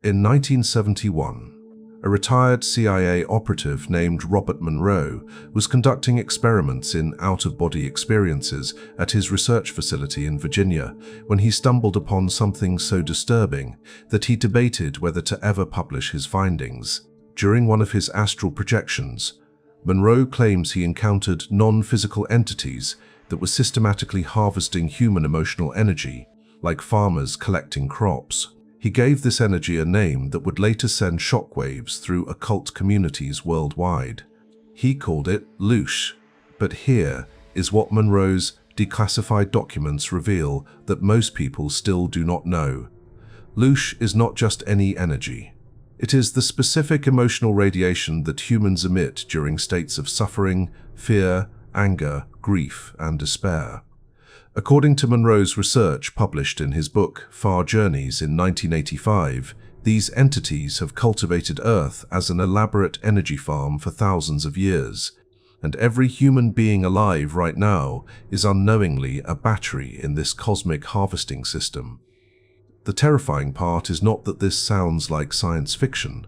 In 1971, a retired CIA operative named Robert Monroe was conducting experiments in out-of-body experiences at his research facility in Virginia when he stumbled upon something so disturbing that he debated whether to ever publish his findings. During one of his astral projections, Monroe claims he encountered non-physical entities that were systematically harvesting human emotional energy, like farmers collecting crops. He gave this energy a name that would later send shockwaves through occult communities worldwide. He called it loosh. But here is what Monroe's declassified documents reveal that most people still do not know. Loosh is not just any energy. It is the specific emotional radiation that humans emit during states of suffering, fear, anger, grief, and despair. According to Monroe's research published in his book Far Journeys in 1985, these entities have cultivated Earth as an elaborate energy farm for thousands of years, and every human being alive right now is unknowingly a battery in this cosmic harvesting system. The terrifying part is not that this sounds like science fiction.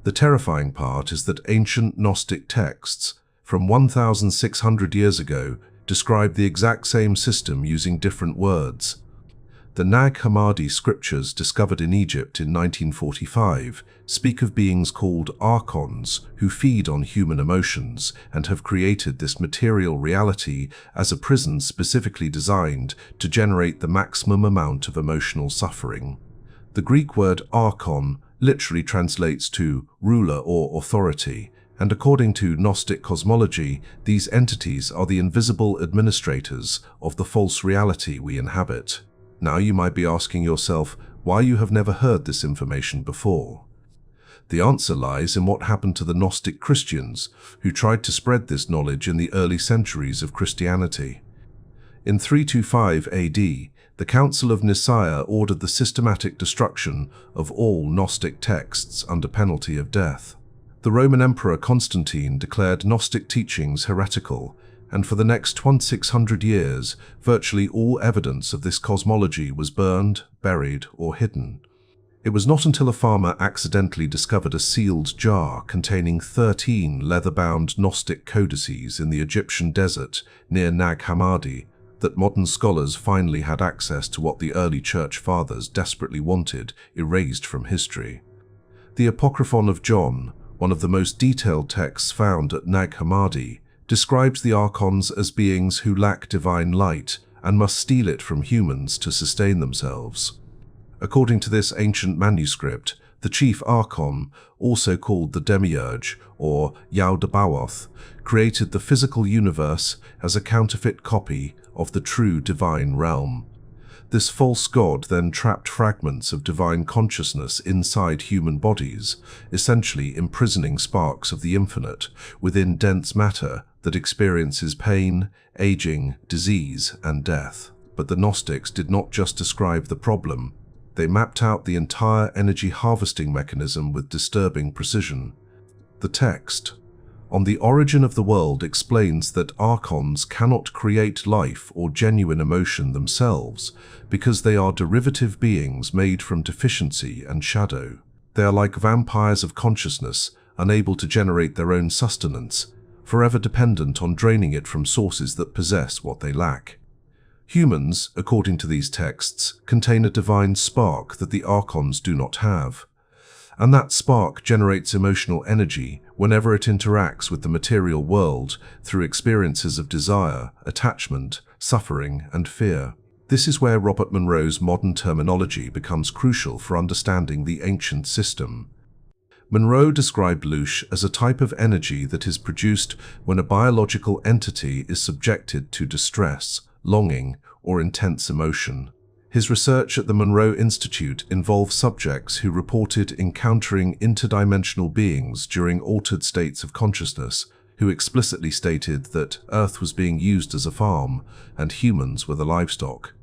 The terrifying part is that ancient Gnostic texts from 1,600 years ago describe the exact same system using different words. The Nag Hammadi scriptures discovered in Egypt in 1945 speak of beings called Archons who feed on human emotions and have created this material reality as a prison specifically designed to generate the maximum amount of emotional suffering. The Greek word Archon literally translates to ruler or authority, and according to Gnostic cosmology, these entities are the invisible administrators of the false reality we inhabit. Now you might be asking yourself why you have never heard this information before. The answer lies in what happened to the Gnostic Christians who tried to spread this knowledge in the early centuries of Christianity. In 325 AD, the Council of Nicaea ordered the systematic destruction of all Gnostic texts under penalty of death. The Roman Emperor Constantine declared Gnostic teachings heretical, and for the next 2,600 years, virtually all evidence of this cosmology was burned, buried, or hidden. It was not until a farmer accidentally discovered a sealed jar containing 13 leather-bound Gnostic codices in the Egyptian desert near Nag Hammadi that modern scholars finally had access to what the early church fathers desperately wanted erased from history. The Apocryphon of John, one of the most detailed texts found at Nag Hammadi, describes the Archons as beings who lack divine light and must steal it from humans to sustain themselves. According to this ancient manuscript, the chief Archon, also called the Demiurge or Yaldabaoth, created the physical universe as a counterfeit copy of the true divine realm. This false god then trapped fragments of divine consciousness inside human bodies, essentially imprisoning sparks of the infinite within dense matter that experiences pain, aging, disease, and death. But the Gnostics did not just describe the problem. They mapped out the entire energy harvesting mechanism with disturbing precision. The text On the Origin of the World explains that Archons cannot create life or genuine emotion themselves because they are derivative beings made from deficiency and shadow. They are like vampires of consciousness, unable to generate their own sustenance, forever dependent on draining it from sources that possess what they lack. Humans, according to these texts, contain a divine spark that the Archons do not have. And that spark generates emotional energy whenever it interacts with the material world through experiences of desire, attachment, suffering, and fear. This is where Robert Monroe's modern terminology becomes crucial for understanding the ancient system. Monroe described loosh as a type of energy that is produced when a biological entity is subjected to distress, longing, or intense emotion. His research at the Monroe Institute involved subjects who reported encountering interdimensional beings during altered states of consciousness, who explicitly stated that Earth was being used as a farm and humans were the livestock.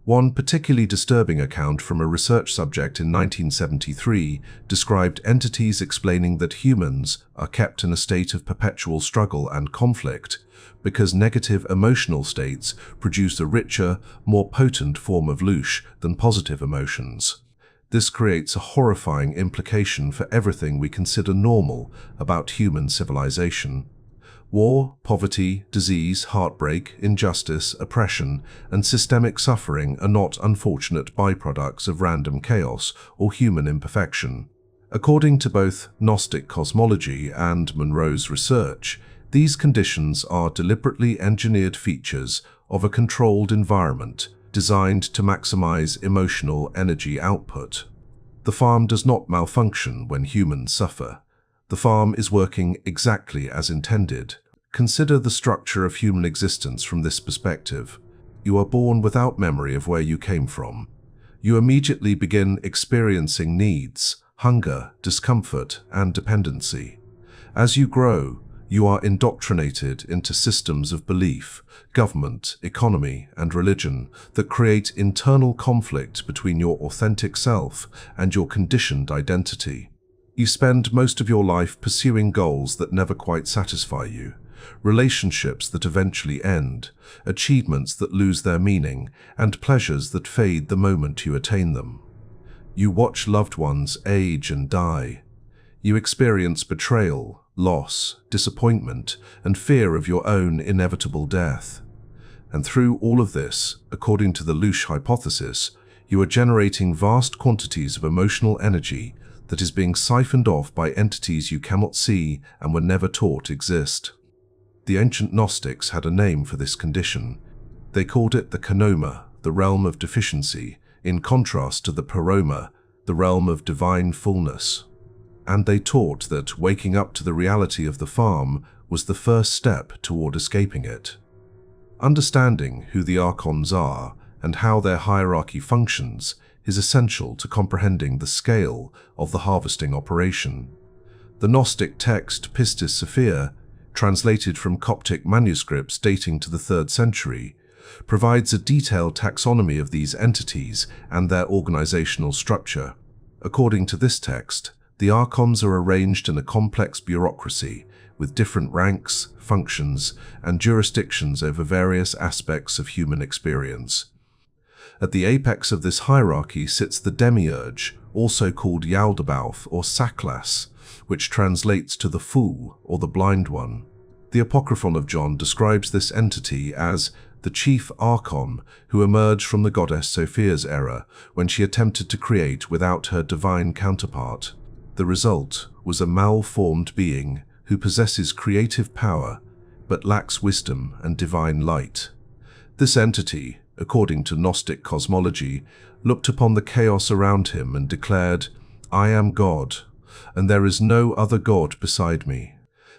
One particularly disturbing account from a research subject in 1973 described entities explaining that humans are kept in a state of perpetual struggle and conflict because negative emotional states produce a richer, more potent form of loosh than positive emotions. This creates a horrifying implication for everything we consider normal about human civilization. War, poverty, disease, heartbreak, injustice, oppression, and systemic suffering are not unfortunate byproducts of random chaos or human imperfection. According to both Gnostic cosmology and Monroe's research, these conditions are deliberately engineered features of a controlled environment designed to maximize emotional energy output. The farm does not malfunction when humans suffer. The farm is working exactly as intended. Consider the structure of human existence from this perspective. You are born without memory of where you came from. You immediately begin experiencing needs, hunger, discomfort, and dependency. As you grow, you are indoctrinated into systems of belief, government, economy, and religion that create internal conflict between your authentic self and your conditioned identity. You spend most of your life pursuing goals that never quite satisfy you, relationships that eventually end, achievements that lose their meaning, and pleasures that fade the moment you attain them. You watch loved ones age and die. You experience betrayal, loss, disappointment, and fear of your own inevitable death. And through all of this, according to the loosh hypothesis, you are generating vast quantities of emotional energy that is being siphoned off by entities you cannot see and were never taught exist. The ancient Gnostics had a name for this condition. They called it the kanoma, the realm of deficiency, in contrast to the paroma, the realm of divine fullness. And they taught that waking up to the reality of the farm was the first step toward escaping it. Understanding who the Archons are and how their hierarchy functions is essential to comprehending the scale of the harvesting operation. The Gnostic text Pistis Sophia, translated from Coptic manuscripts dating to the 3rd century, provides a detailed taxonomy of these entities and their organizational structure. According to this text, the Archons are arranged in a complex bureaucracy with different ranks, functions, and jurisdictions over various aspects of human experience. At the apex of this hierarchy sits the demiurge, also called Yaldabaoth or Saklas, which translates to the fool or the blind one. The Apocryphon of John describes this entity as the chief Archon who emerged from the goddess Sophia's era when she attempted to create without her divine counterpart. The result was a malformed being who possesses creative power but lacks wisdom and divine light. This entity, according to Gnostic cosmology, looked upon the chaos around him and declared, "I am God, and there is no other God beside me."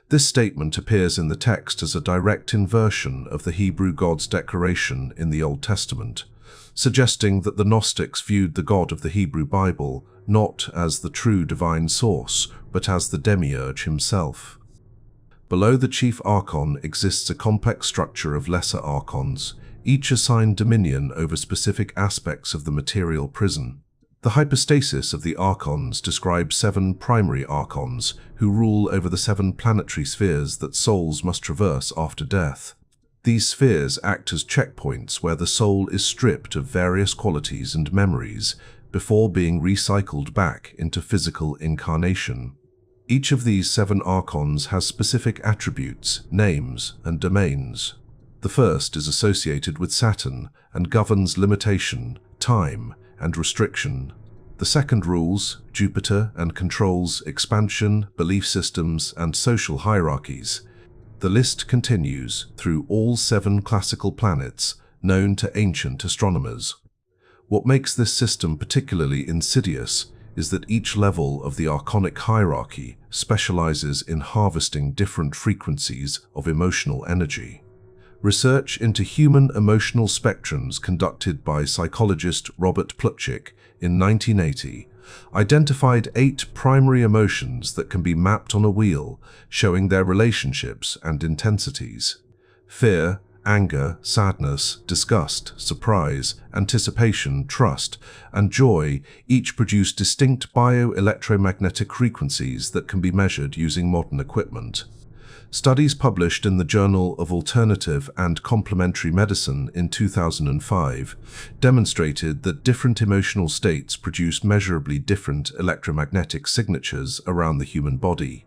This statement appears in the text as a direct inversion of the Hebrew God's declaration in the Old Testament, suggesting that the Gnostics viewed the God of the Hebrew Bible not as the true divine source, but as the demiurge himself. Below the chief Archon exists a complex structure of lesser Archons, each assigned dominion over specific aspects of the material prison. The hypostasis of the Archons describes 7 primary Archons who rule over the 7 planetary spheres that souls must traverse after death. These spheres act as checkpoints where the soul is stripped of various qualities and memories before being recycled back into physical incarnation. Each of these 7 Archons has specific attributes, names, and domains. The first is associated with Saturn and governs limitation, time, and restriction. The second rules Jupiter and controls expansion, belief systems, and social hierarchies. The list continues through all 7 classical planets known to ancient astronomers. What makes this system particularly insidious is that each level of the archonic hierarchy specializes in harvesting different frequencies of emotional energy. Research into human emotional spectrums conducted by psychologist Robert Plutchik in 1980 identified 8 primary emotions that can be mapped on a wheel, showing their relationships and intensities. Fear, anger, sadness, disgust, surprise, anticipation, trust, and joy each produce distinct bioelectromagnetic frequencies that can be measured using modern equipment. Studies published in the Journal of Alternative and Complementary Medicine in 2005 demonstrated that different emotional states produce measurably different electromagnetic signatures around the human body,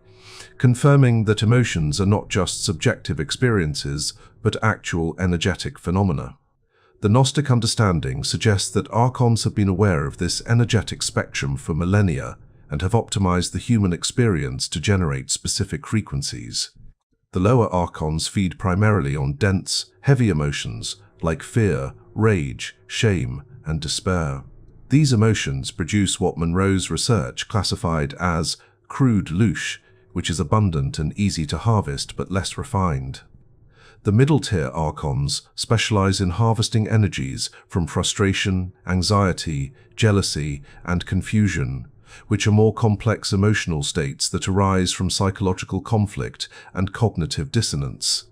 confirming that emotions are not just subjective experiences, but actual energetic phenomena. The Gnostic understanding suggests that Archons have been aware of this energetic spectrum for millennia and have optimized the human experience to generate specific frequencies. The lower Archons feed primarily on dense, heavy emotions like fear, rage, shame, and despair. These emotions produce what Monroe's research classified as crude loosh, which is abundant and easy to harvest but less refined. The middle-tier Archons specialize in harvesting energies from frustration, anxiety, jealousy, and confusion, which are more complex emotional states that arise from psychological conflict and cognitive dissonance.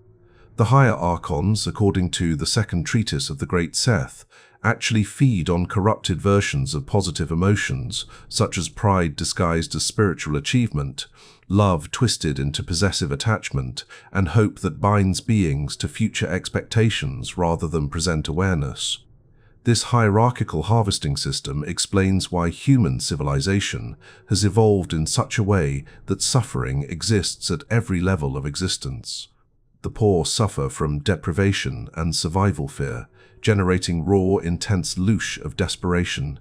The higher Archons, according to the second treatise of the Great Seth, actually feed on corrupted versions of positive emotions, such as pride disguised as spiritual achievement, love twisted into possessive attachment, and hope that binds beings to future expectations rather than present awareness. This hierarchical harvesting system explains why human civilization has evolved in such a way that suffering exists at every level of existence. The poor suffer from deprivation and survival fear, generating raw, intense loosh of desperation.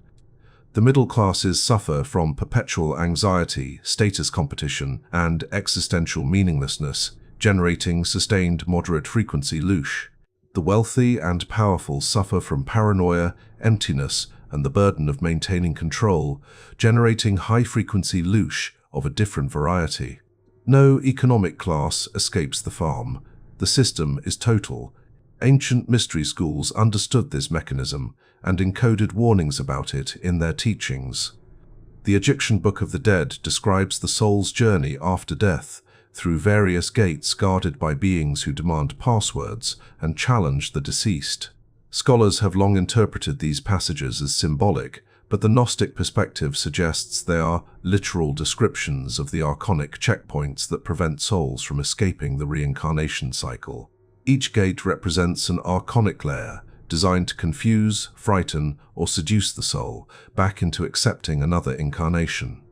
The middle classes suffer from perpetual anxiety, status competition, and existential meaninglessness, generating sustained moderate frequency loosh. The wealthy and powerful suffer from paranoia, emptiness, and the burden of maintaining control, generating high-frequency loosh of a different variety. No economic class escapes the farm. The system is total. Ancient mystery schools understood this mechanism and encoded warnings about it in their teachings. The Egyptian Book of the Dead describes the soul's journey after death, through various gates guarded by beings who demand passwords and challenge the deceased. Scholars have long interpreted these passages as symbolic, but the Gnostic perspective suggests they are literal descriptions of the archonic checkpoints that prevent souls from escaping the reincarnation cycle. Each gate represents an archonic layer, designed to confuse, frighten, or seduce the soul back into accepting another incarnation.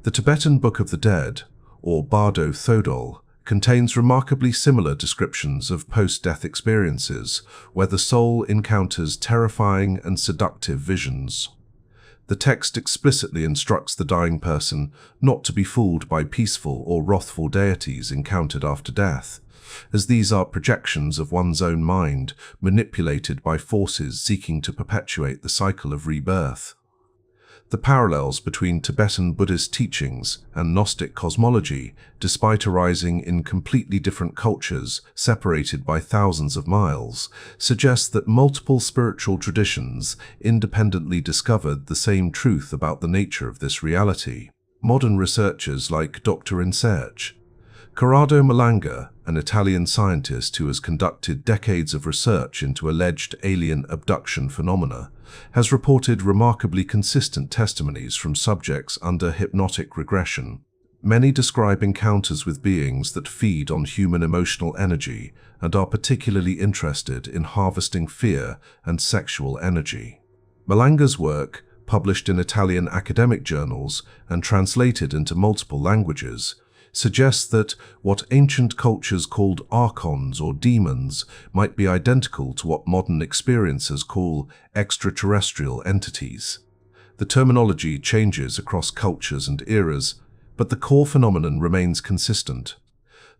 The Tibetan Book of the Dead, or Bardo Thodol, contains remarkably similar descriptions of post-death experiences, where the soul encounters terrifying and seductive visions. The text explicitly instructs the dying person not to be fooled by peaceful or wrathful deities encountered after death, as these are projections of one's own mind manipulated by forces seeking to perpetuate the cycle of rebirth. The parallels between Tibetan Buddhist teachings and Gnostic cosmology, despite arising in completely different cultures separated by thousands of miles, suggest that multiple spiritual traditions independently discovered the same truth about the nature of this reality. Modern researchers like Dr. Insearch, Corrado Malanga, an Italian scientist who has conducted decades of research into alleged alien abduction phenomena, has reported remarkably consistent testimonies from subjects under hypnotic regression. Many describe encounters with beings that feed on human emotional energy and are particularly interested in harvesting fear and sexual energy. Malanga's work, published in Italian academic journals and translated into multiple languages, suggests that what ancient cultures called archons or demons might be identical to what modern experiencers call extraterrestrial entities. The terminology changes across cultures and eras, but the core phenomenon remains consistent.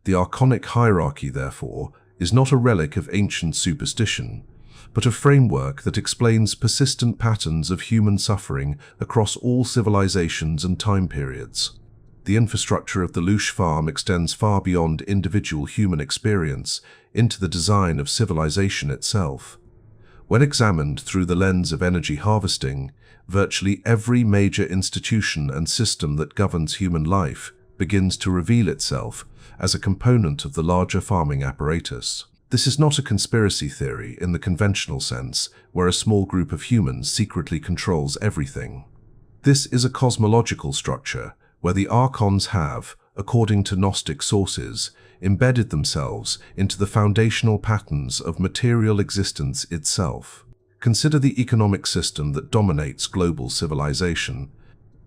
The archonic hierarchy, therefore, is not a relic of ancient superstition, but a framework that explains persistent patterns of human suffering across all civilizations and time periods. The infrastructure of the loosh farm extends far beyond individual human experience into the design of civilization itself. When examined through the lens of energy harvesting, virtually every major institution and system that governs human life begins to reveal itself as a component of the larger farming apparatus. This is not a conspiracy theory in the conventional sense, where a small group of humans secretly controls everything. This is a cosmological structure where the archons have, according to Gnostic sources, embedded themselves into the foundational patterns of material existence itself. Consider the economic system that dominates global civilization.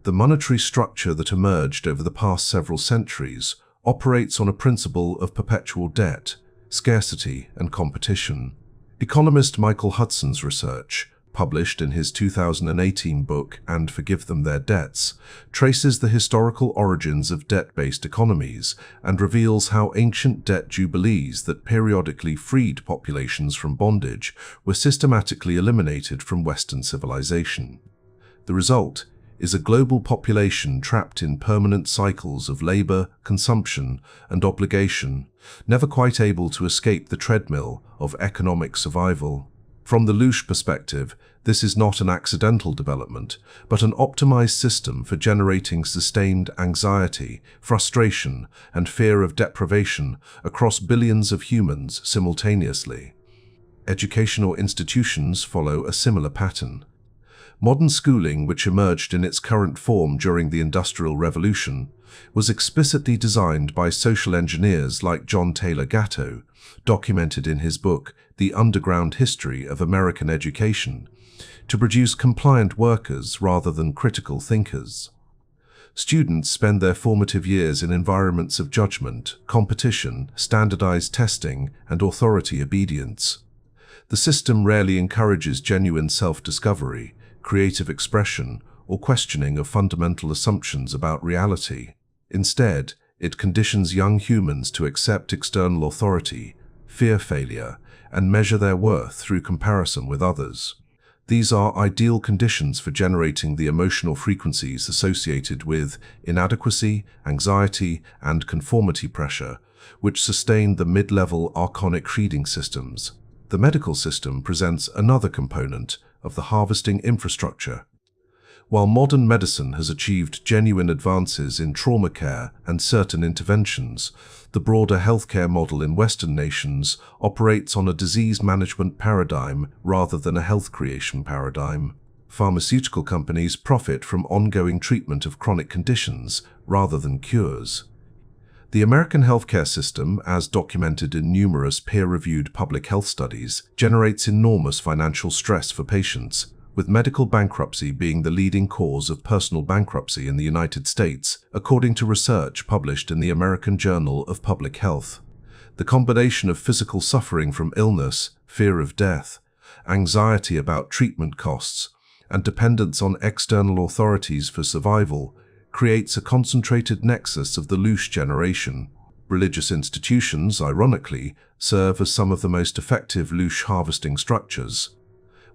The monetary structure that emerged over the past several centuries operates on a principle of perpetual debt, scarcity, and competition. Economist Michael Hudson's research, published in his 2018 book And Forgive Them Their Debts, traces the historical origins of debt-based economies and reveals how ancient debt jubilees that periodically freed populations from bondage were systematically eliminated from Western civilization. The result is a global population trapped in permanent cycles of labor, consumption, and obligation, never quite able to escape the treadmill of economic survival. From the loosh perspective, this is not an accidental development, but an optimized system for generating sustained anxiety, frustration, and fear of deprivation across billions of humans simultaneously. Educational institutions follow a similar pattern. Modern schooling, which emerged in its current form during the Industrial Revolution, was explicitly designed by social engineers like John Taylor Gatto, documented in his book The Underground History of American Education, to produce compliant workers rather than critical thinkers. Students spend their formative years in environments of judgment, competition, standardized testing, and authority obedience. The system rarely encourages genuine self-discovery, creative expression, or questioning of fundamental assumptions about reality. Instead, it conditions young humans to accept external authority, fear failure, and measure their worth through comparison with others. These are ideal conditions for generating the emotional frequencies associated with inadequacy, anxiety, and conformity pressure, which sustain the mid-level archonic reading systems. The medical system presents another component of the harvesting infrastructure. While modern medicine has achieved genuine advances in trauma care and certain interventions, the broader healthcare model in Western nations operates on a disease management paradigm rather than a health creation paradigm. Pharmaceutical companies profit from ongoing treatment of chronic conditions rather than cures. The American healthcare system, as documented in numerous peer-reviewed public health studies, generates enormous financial stress for patients, with medical bankruptcy being the leading cause of personal bankruptcy in the United States, according to research published in the American Journal of Public Health. The combination of physical suffering from illness, fear of death, anxiety about treatment costs, and dependence on external authorities for survival creates a concentrated nexus of the loosh generation. Religious institutions, ironically, serve as some of the most effective loosh harvesting structures.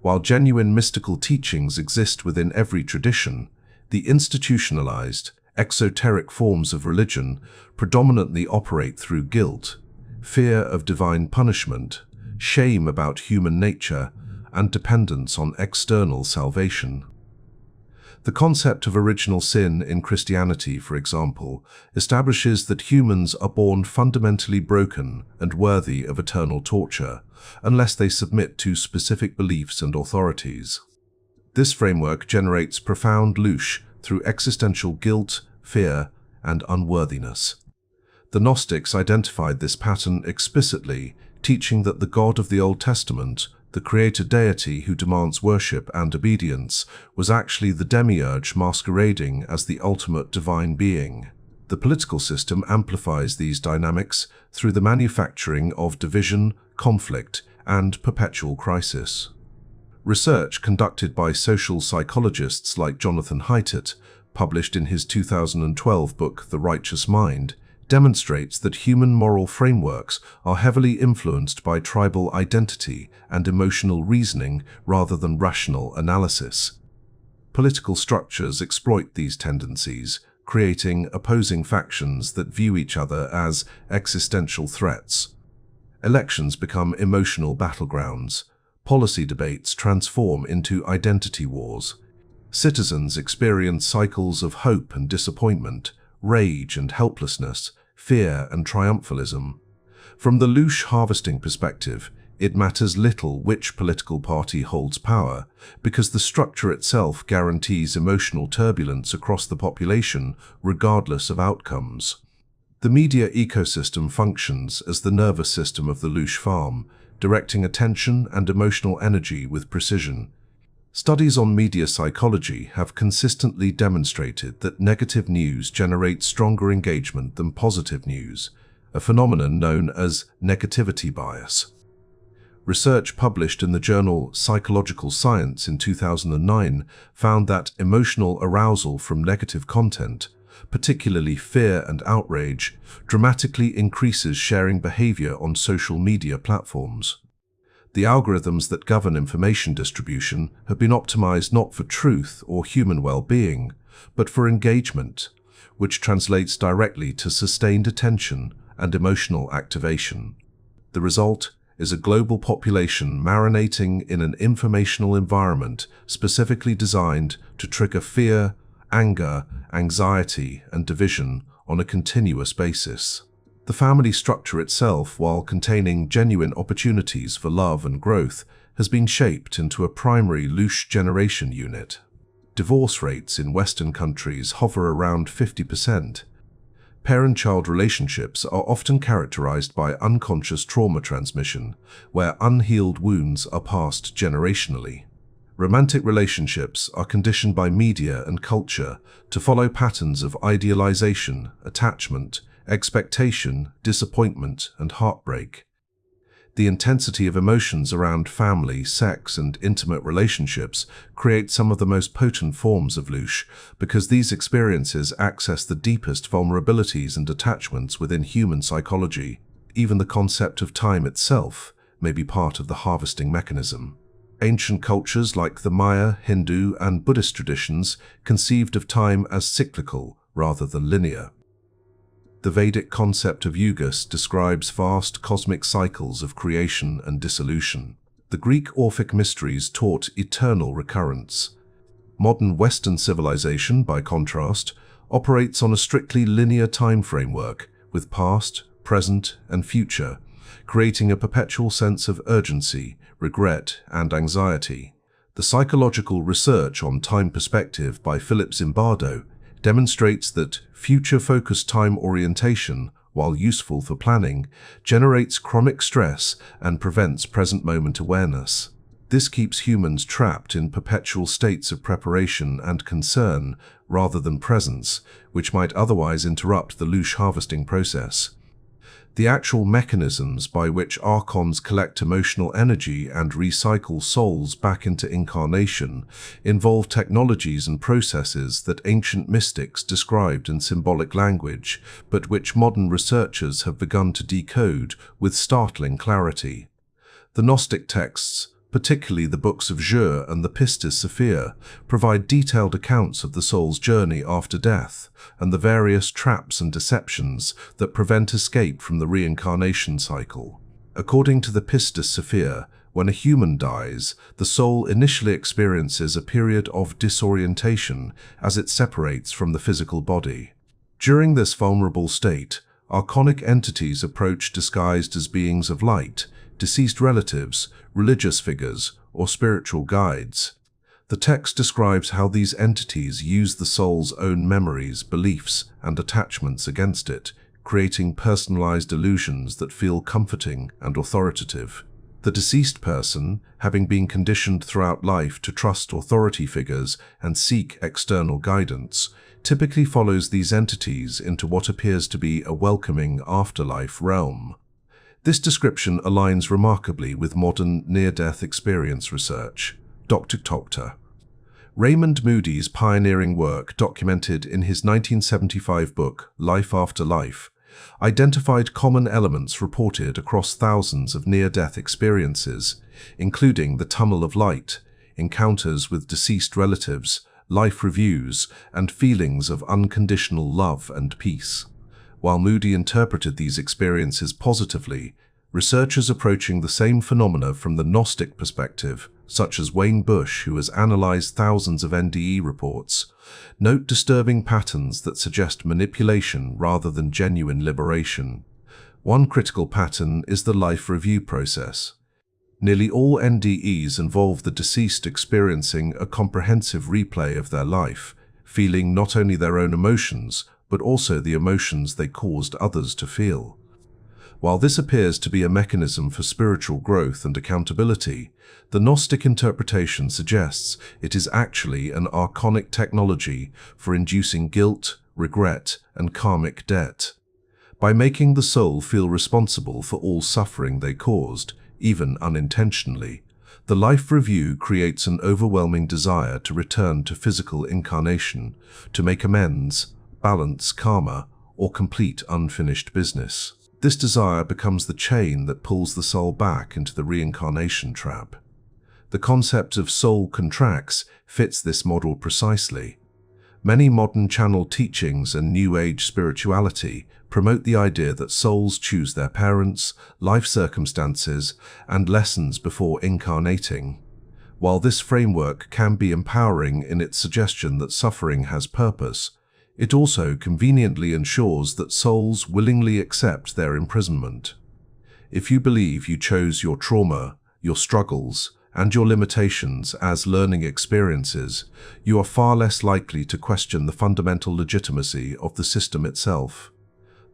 While genuine mystical teachings exist within every tradition, the institutionalized, exoteric forms of religion predominantly operate through guilt, fear of divine punishment, shame about human nature, and dependence on external salvation. The concept of original sin in Christianity, for example, establishes that humans are born fundamentally broken and worthy of eternal torture, unless they submit to specific beliefs and authorities. This framework generates profound loosh through existential guilt, fear, and unworthiness. The Gnostics identified this pattern explicitly, teaching that the God of the Old Testament, the creator deity who demands worship and obedience, was actually the demiurge masquerading as the ultimate divine being. The political system amplifies these dynamics through the manufacturing of division, conflict, and perpetual crisis. Research conducted by social psychologists like Jonathan Haidt, published in his 2012 book The Righteous Mind, demonstrates that human moral frameworks are heavily influenced by tribal identity and emotional reasoning rather than rational analysis. Political structures exploit these tendencies, creating opposing factions that view each other as existential threats. Elections become emotional battlegrounds. Policy debates transform into identity wars. Citizens experience cycles of hope and disappointment, rage and helplessness, fear and triumphalism. From the loosh harvesting perspective, it matters little which political party holds power, because the structure itself guarantees emotional turbulence across the population regardless of outcomes. The media ecosystem functions as the nervous system of the loosh farm, directing attention and emotional energy with precision. Studies on media psychology have consistently demonstrated that negative news generates stronger engagement than positive news, a phenomenon known as negativity bias. Research published in the journal Psychological Science in 2009 found that emotional arousal from negative content, particularly fear and outrage, dramatically increases sharing behavior on social media platforms. The algorithms that govern information distribution have been optimized not for truth or human well-being, but for engagement, which translates directly to sustained attention and emotional activation. The result is a global population marinating in an informational environment specifically designed to trigger fear, anger, anxiety, and division on a continuous basis. The family structure itself, while containing genuine opportunities for love and growth, has been shaped into a primary loosh generation unit. Divorce rates in Western countries hover around 50%. Parent-child relationships are often characterized by unconscious trauma transmission, where unhealed wounds are passed generationally. Romantic relationships are conditioned by media and culture to follow patterns of idealization, attachment, expectation, disappointment, and heartbreak. The intensity of emotions around family, sex, and intimate relationships create some of the most potent forms of loosh because these experiences access the deepest vulnerabilities and attachments within human psychology. Even the concept of time itself may be part of the harvesting mechanism. Ancient cultures like the Maya, Hindu, and Buddhist traditions conceived of time as cyclical rather than linear. The Vedic concept of yugas describes vast cosmic cycles of creation and dissolution. The Greek Orphic mysteries taught eternal recurrence. Modern Western civilization, by contrast, operates on a strictly linear time framework, with past, present, and future, creating a perpetual sense of urgency, regret, and anxiety. The psychological research on time perspective by Philip Zimbardo demonstrates that future-focused time orientation, while useful for planning, generates chronic stress and prevents present-moment awareness. This keeps humans trapped in perpetual states of preparation and concern rather than presence, which might otherwise interrupt the loosh harvesting process. The actual mechanisms by which Archons collect emotional energy and recycle souls back into incarnation involve technologies and processes that ancient mystics described in symbolic language, but which modern researchers have begun to decode with startling clarity. The Gnostic texts, particularly the books of Jur and the Pistis Sophia, provide detailed accounts of the soul's journey after death and the various traps and deceptions that prevent escape from the reincarnation cycle. According to the Pistis Sophia, when a human dies, the soul initially experiences a period of disorientation as it separates from the physical body. During this vulnerable state, archonic entities approach disguised as beings of light, deceased relatives, religious figures, or spiritual guides. The text describes how these entities use the soul's own memories, beliefs, and attachments against it, creating personalized illusions that feel comforting and authoritative. The deceased person, having been conditioned throughout life to trust authority figures and seek external guidance, typically follows these entities into what appears to be a welcoming afterlife realm. This description aligns remarkably with modern near-death experience research. Dr. Raymond Moody's pioneering work, documented in his 1975 book, Life After Life, identified common elements reported across thousands of near-death experiences, including the tunnel of light, encounters with deceased relatives, life reviews, and feelings of unconditional love and peace. While Moody interpreted these experiences positively, researchers approaching the same phenomena from the Gnostic perspective, such as Wayne Bush, who has analyzed thousands of NDE reports, note disturbing patterns that suggest manipulation rather than genuine liberation. One critical pattern is the life review process. Nearly all NDEs involve the deceased experiencing a comprehensive replay of their life, feeling not only their own emotions, but also the emotions they caused others to feel. While this appears to be a mechanism for spiritual growth and accountability, the Gnostic interpretation suggests it is actually an archonic technology for inducing guilt, regret, and karmic debt. By making the soul feel responsible for all suffering they caused, even unintentionally, the life review creates an overwhelming desire to return to physical incarnation, to make amends, balance karma, or complete unfinished business. This desire becomes the chain that pulls the soul back into the reincarnation trap. The concept of soul contracts fits this model precisely. Many modern channel teachings and New Age spirituality promote the idea that souls choose their parents, life circumstances, and lessons before incarnating. While this framework can be empowering in its suggestion that suffering has purpose, it also conveniently ensures that souls willingly accept their imprisonment. If you believe you chose your trauma, your struggles, and your limitations as learning experiences, you are far less likely to question the fundamental legitimacy of the system itself.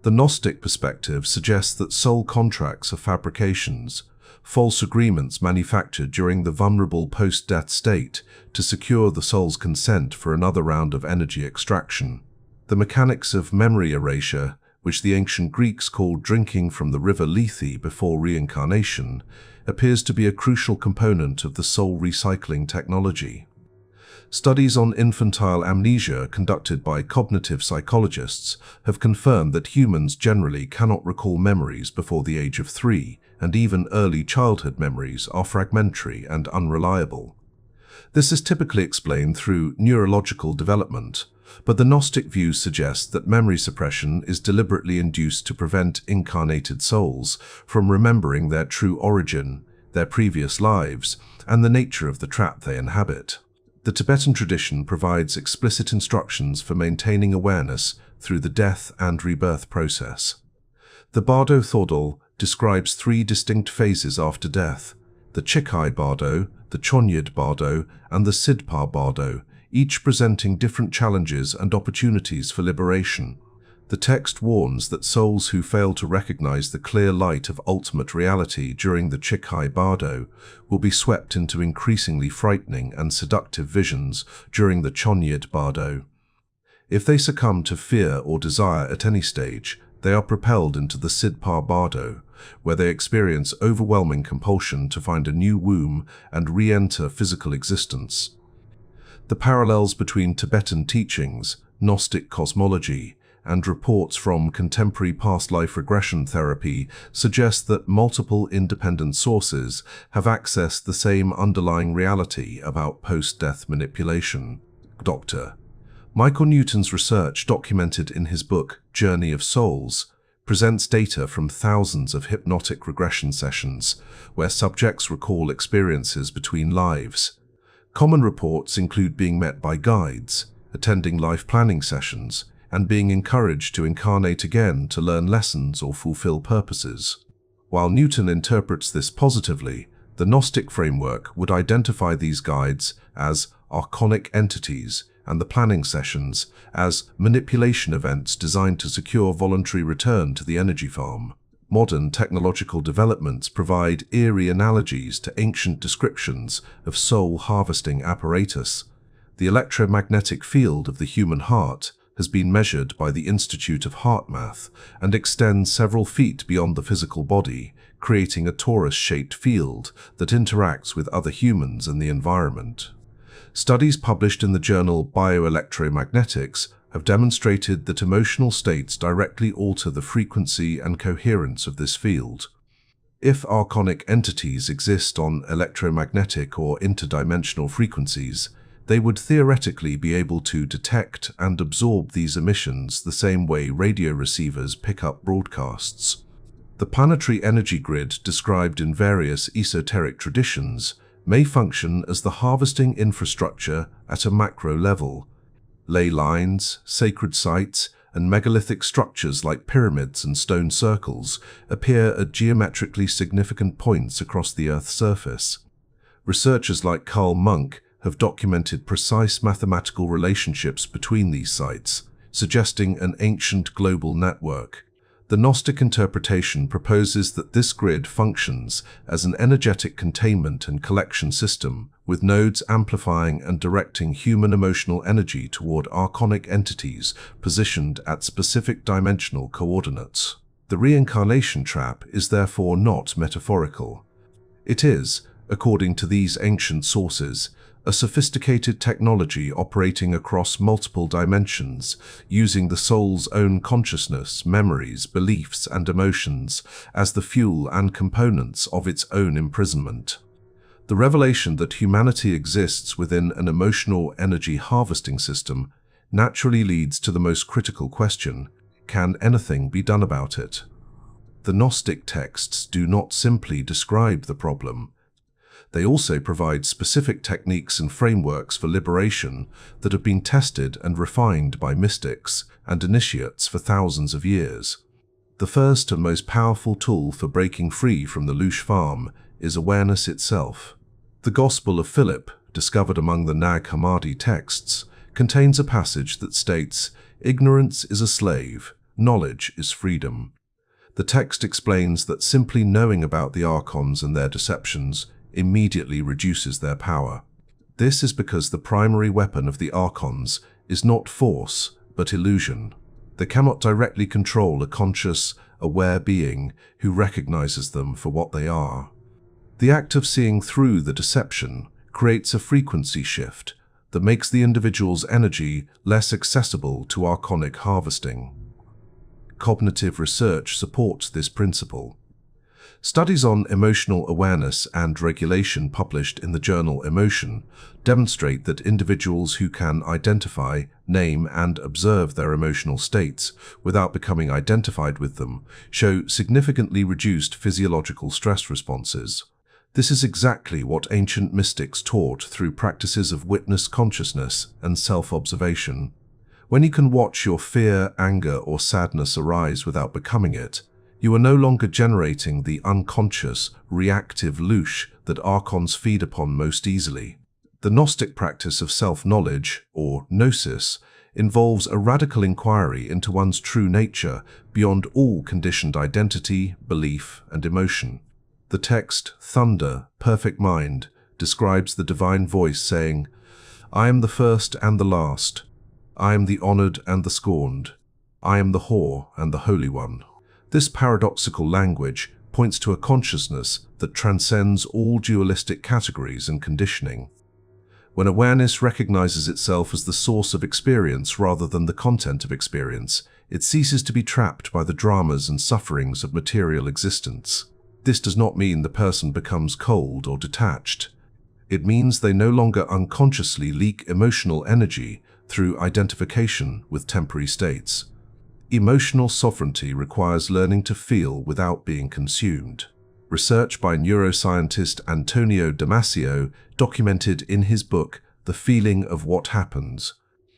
The Gnostic perspective suggests that soul contracts are fabrications, false agreements manufactured during the vulnerable post-death state to secure the soul's consent for another round of energy extraction. The mechanics of memory erasure, which the ancient Greeks called drinking from the river Lethe before reincarnation, appears to be a crucial component of the soul recycling technology. Studies on infantile amnesia conducted by cognitive psychologists have confirmed that humans generally cannot recall memories before the age of 3, and even early childhood memories are fragmentary and unreliable. This is typically explained through neurological development, but the Gnostic view suggests that memory suppression is deliberately induced to prevent incarnated souls from remembering their true origin, their previous lives, and the nature of the trap they inhabit. The Tibetan tradition provides explicit instructions for maintaining awareness through the death and rebirth process. The Bardo Thodol describes 3 distinct phases after death: the Chikai Bardo, the Chonyid Bardo, and the Sidpa Bardo, each presenting different challenges and opportunities for liberation. The text warns that souls who fail to recognize the clear light of ultimate reality during the Chikai Bardo will be swept into increasingly frightening and seductive visions during the Chonyid Bardo. If they succumb to fear or desire at any stage, they are propelled into the Sidpa Bardo, where they experience overwhelming compulsion to find a new womb and re-enter physical existence. The parallels between Tibetan teachings, Gnostic cosmology, and reports from contemporary past life regression therapy suggest that multiple independent sources have accessed the same underlying reality about post-death manipulation. Dr. Michael Newton's research, documented in his book Journey of Souls, presents data from thousands of hypnotic regression sessions where subjects recall experiences between lives. Common reports include being met by guides, attending life planning sessions, and being encouraged to incarnate again to learn lessons or fulfill purposes. While Newton interprets this positively, the Gnostic framework would identify these guides as archonic entities and the planning sessions as manipulation events designed to secure voluntary return to the energy farm. Modern technological developments provide eerie analogies to ancient descriptions of soul harvesting apparatus. The electromagnetic field of the human heart has been measured by the Institute of Heart Math and extends several feet beyond the physical body, creating a torus-shaped field that interacts with other humans and the environment. Studies published in the journal Bioelectromagnetics have demonstrated that emotional states directly alter the frequency and coherence of this field. If archonic entities exist on electromagnetic or interdimensional frequencies, they would theoretically be able to detect and absorb these emissions the same way radio receivers pick up broadcasts. The planetary energy grid described in various esoteric traditions may function as the harvesting infrastructure at a macro level. Ley lines, sacred sites, and megalithic structures like pyramids and stone circles appear at geometrically significant points across the Earth's surface. Researchers like Carl Munk have documented precise mathematical relationships between these sites, suggesting an ancient global network. The Gnostic interpretation proposes that this grid functions as an energetic containment and collection system, with nodes amplifying and directing human emotional energy toward archonic entities positioned at specific dimensional coordinates. The reincarnation trap is therefore not metaphorical. It is, according to these ancient sources, a sophisticated technology operating across multiple dimensions, using the soul's own consciousness, memories, beliefs, and emotions as the fuel and components of its own imprisonment. The revelation that humanity exists within an emotional energy harvesting system naturally leads to the most critical question: can anything be done about it? The Gnostic texts do not simply describe the problem. They also provide specific techniques and frameworks for liberation that have been tested and refined by mystics and initiates for thousands of years. The first and most powerful tool for breaking free from the loosh farm is awareness itself. The Gospel of Philip, discovered among the Nag Hammadi texts, contains a passage that states, "Ignorance is a slave, knowledge is freedom." The text explains that simply knowing about the Archons and their deceptions immediately reduces their power. This is because the primary weapon of the Archons is not force, but illusion. They cannot directly control a conscious, aware being who recognizes them for what they are. The act of seeing through the deception creates a frequency shift that makes the individual's energy less accessible to archonic harvesting. Cognitive research supports this principle. Studies on emotional awareness and regulation published in the journal Emotion demonstrate that individuals who can identify, name, and observe their emotional states without becoming identified with them show significantly reduced physiological stress responses. This is exactly what ancient mystics taught through practices of witness consciousness and self-observation. When you can watch your fear, anger, or sadness arise without becoming it, you are no longer generating the unconscious, reactive loosh that Archons feed upon most easily. The Gnostic practice of self-knowledge, or gnosis, involves a radical inquiry into one's true nature beyond all conditioned identity, belief, and emotion. The text, Thunder, Perfect Mind, describes the divine voice saying, "I am the first and the last. I am the honored and the scorned. I am the whore and the holy one." This paradoxical language points to a consciousness that transcends all dualistic categories and conditioning. When awareness recognizes itself as the source of experience rather than the content of experience, it ceases to be trapped by the dramas and sufferings of material existence. This does not mean the person becomes cold or detached. It means they no longer unconsciously leak emotional energy through identification with temporary states. Emotional sovereignty requires learning to feel without being consumed. Research by neuroscientist Antonio Damasio, documented in his book The Feeling of What Happens,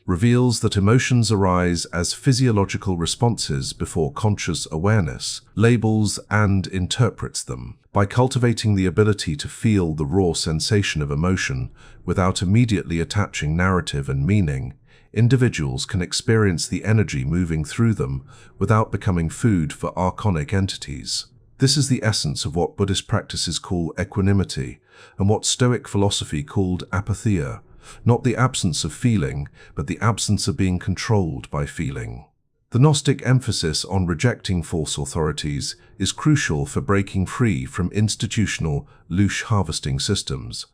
reveals that emotions arise as physiological responses before conscious awareness labels and interprets them. By cultivating the ability to feel the raw sensation of emotion without immediately attaching narrative and meaning, individuals can experience the energy moving through them without becoming food for archonic entities. This is the essence of what Buddhist practices call equanimity and what Stoic philosophy called apatheia, not the absence of feeling, but the absence of being controlled by feeling. The Gnostic emphasis on rejecting false authorities is crucial for breaking free from institutional loosh harvesting systems.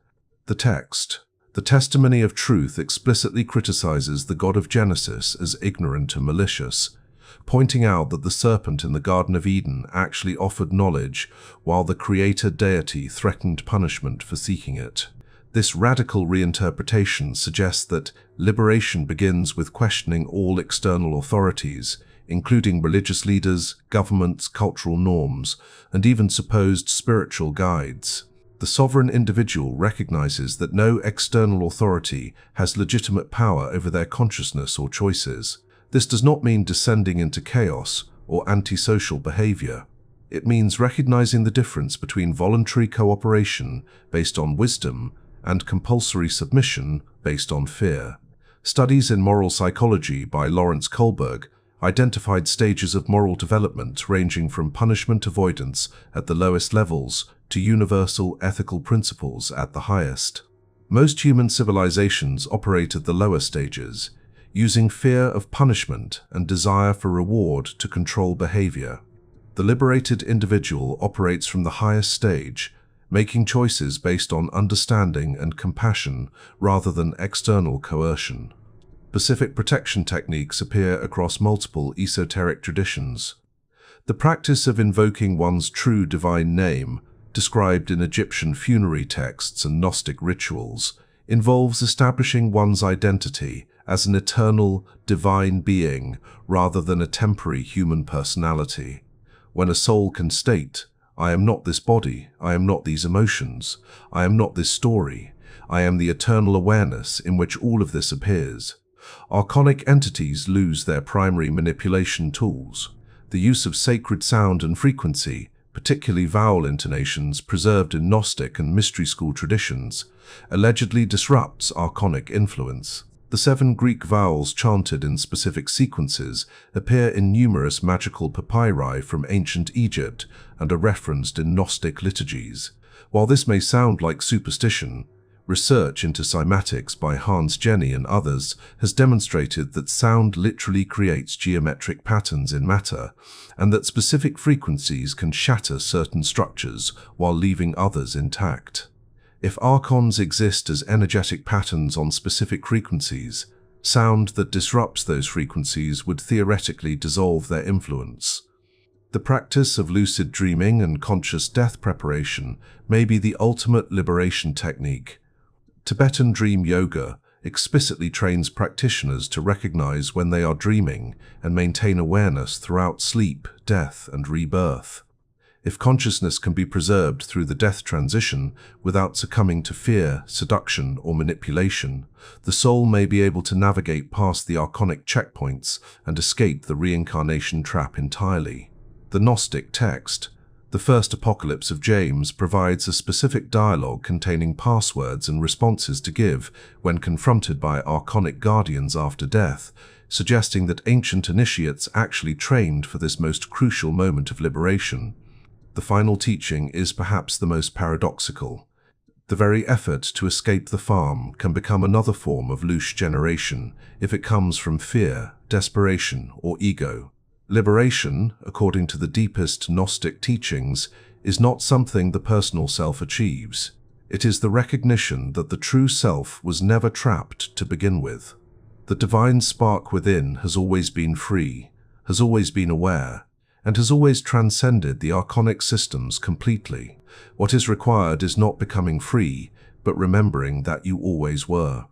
The text, The Testimony of Truth, explicitly criticizes the God of Genesis as ignorant and malicious, pointing out that the serpent in the Garden of Eden actually offered knowledge, while the creator deity threatened punishment for seeking it. This radical reinterpretation suggests that liberation begins with questioning all external authorities, including religious leaders, governments, cultural norms, and even supposed spiritual guides. The sovereign individual recognizes that no external authority has legitimate power over their consciousness or choices. This does not mean descending into chaos or antisocial behavior. It means recognizing the difference between voluntary cooperation based on wisdom and compulsory submission based on fear. Studies in moral psychology by Lawrence Kohlberg identified stages of moral development ranging from punishment avoidance at the lowest levels to universal ethical principles at the highest. Most human civilizations operate at the lower stages, using fear of punishment and desire for reward to control behavior. The liberated individual operates from the highest stage, making choices based on understanding and compassion rather than external coercion. Specific protection techniques appear across multiple esoteric traditions. The practice of invoking one's true divine name, described in Egyptian funerary texts and Gnostic rituals, involves establishing one's identity as an eternal, divine being rather than a temporary human personality. When a soul can state, "I am not this body, I am not these emotions, I am not this story, I am the eternal awareness in which all of this appears," archonic entities lose their primary manipulation tools. The use of sacred sound and frequency, particularly vowel intonations preserved in Gnostic and mystery school traditions, allegedly disrupts archonic influence. The 7 Greek vowels chanted in specific sequences appear in numerous magical papyri from ancient Egypt and are referenced in Gnostic liturgies. While this may sound like superstition, research into cymatics by Hans Jenny and others has demonstrated that sound literally creates geometric patterns in matter, and that specific frequencies can shatter certain structures while leaving others intact. If archons exist as energetic patterns on specific frequencies, sound that disrupts those frequencies would theoretically dissolve their influence. The practice of lucid dreaming and conscious death preparation may be the ultimate liberation technique. Tibetan dream yoga explicitly trains practitioners to recognize when they are dreaming and maintain awareness throughout sleep, death, and rebirth. If consciousness can be preserved through the death transition without succumbing to fear, seduction, or manipulation, the soul may be able to navigate past the archonic checkpoints and escape the reincarnation trap entirely. The Gnostic text, the first Apocalypse of James, provides a specific dialogue containing passwords and responses to give when confronted by archonic guardians after death, suggesting that ancient initiates actually trained for this most crucial moment of liberation. The final teaching is perhaps the most paradoxical. The very effort to escape the farm can become another form of loosh generation if it comes from fear, desperation, or ego. Liberation, according to the deepest Gnostic teachings, is not something the personal self achieves. It is the recognition that the true self was never trapped to begin with. The divine spark within has always been free, has always been aware, and has always transcended the archonic systems completely. What is required is not becoming free, but remembering that you always were.